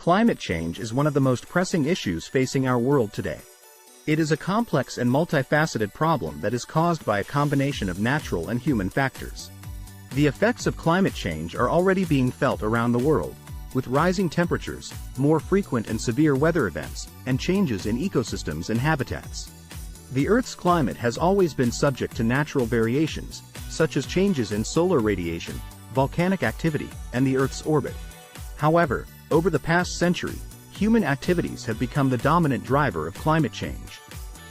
Climate change is one of the most pressing issues facing our world today. It is a complex and multifaceted problem that is caused by a combination of natural and human factors. The effects of climate change are already being felt around the world, with rising temperatures, more frequent and severe weather events, and changes in ecosystems and habitats. The Earth's climate has always been subject to natural variations, such as changes in solar radiation, volcanic activity, and the Earth's orbit. However, over the past century, human activities have become the dominant driver of climate change.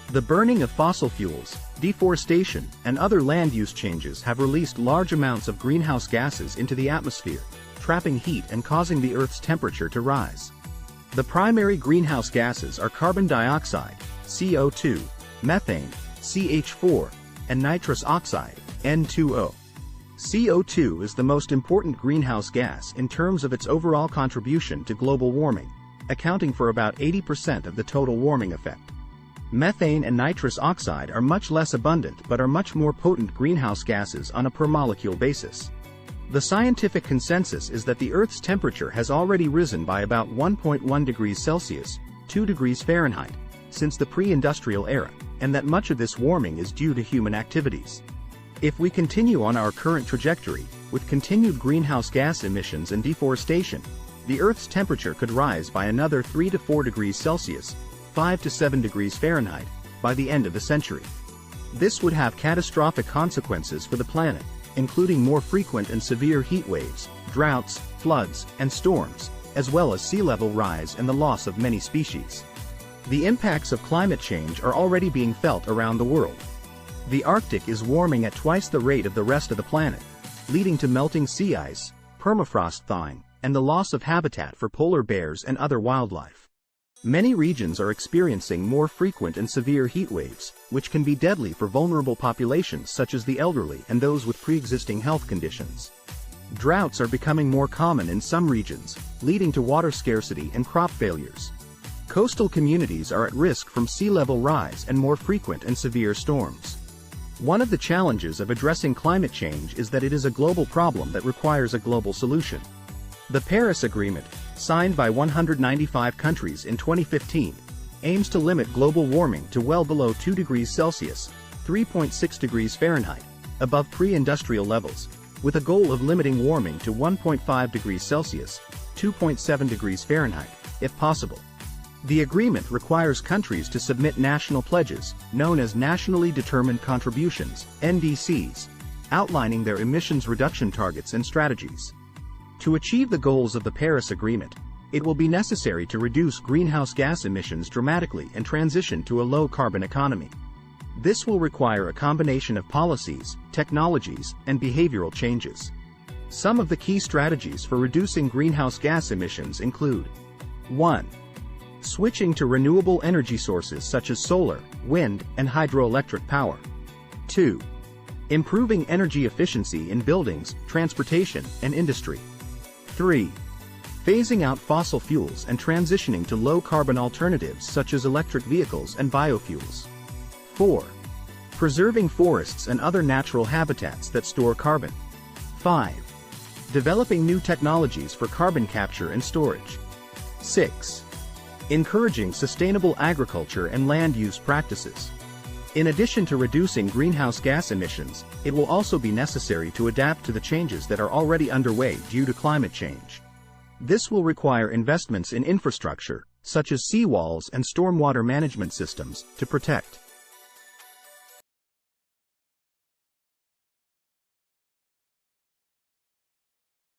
The burning of fossil fuels, deforestation, and other land use changes have released large amounts of greenhouse gases into the atmosphere, trapping heat and causing the Earth's temperature to rise. The primary greenhouse gases are carbon dioxide, CO2, methane, CH4, and nitrous oxide, N2O. CO2 is the most important greenhouse gas in terms of its overall contribution to global warming, accounting for about 80% of the total warming effect. Methane and nitrous oxide are much less abundant but are much more potent greenhouse gases on a per-molecule basis. The scientific consensus is that the Earth's temperature has already risen by about 1.1 degrees Celsius, 2 degrees Fahrenheit, since the pre-industrial era, and that much of this warming is due to human activities. If we continue on our current trajectory, with continued greenhouse gas emissions and deforestation, the Earth's temperature could rise by another 3 to 4 degrees Celsius, 5 to 7 degrees Fahrenheit, by the end of the century. This would have catastrophic consequences for the planet, including more frequent and severe heat waves, droughts, floods, and storms, as well as sea level rise and the loss of many species. The impacts of climate change are already being felt around the world. The Arctic is warming at twice the rate of the rest of the planet, leading to melting sea ice, permafrost thawing, and the loss of habitat for polar bears and other wildlife. Many regions are experiencing more frequent and severe heat waves, which can be deadly for vulnerable populations such as the elderly and those with pre-existing health conditions. Droughts are becoming more common in some regions, leading to water scarcity and crop failures. Coastal communities are at risk from sea level rise and more frequent and severe storms. One of the challenges of addressing climate change is that it is a global problem that requires a global solution. The Paris Agreement, signed by 195 countries in 2015, aims to limit global warming to well below 2 degrees Celsius, 3.6 degrees Fahrenheit, above pre-industrial levels, with a goal of limiting warming to 1.5 degrees Celsius, 2.7 degrees Fahrenheit, if possible. The agreement requires countries to submit national pledges, known as Nationally Determined Contributions, NDCs, outlining their emissions reduction targets and strategies. To achieve the goals of the Paris Agreement, it will be necessary to reduce greenhouse gas emissions dramatically and transition to a low-carbon economy. This will require a combination of policies, technologies, and behavioral changes. Some of the key strategies for reducing greenhouse gas emissions include: 1. Switching to renewable energy sources such as solar, wind, and hydroelectric power. 2. Improving energy efficiency in buildings, transportation, and industry. 3. Phasing out fossil fuels and transitioning to low-carbon alternatives such as electric vehicles and biofuels. 4. Preserving forests and other natural habitats that store carbon. 5. Developing new technologies for carbon capture and storage. 6. Encouraging sustainable agriculture and land use practices. In addition to reducing greenhouse gas emissions, it will also be necessary to adapt to the changes that are already underway due to climate change. This will require investments in infrastructure, such as seawalls and stormwater management systems, to protect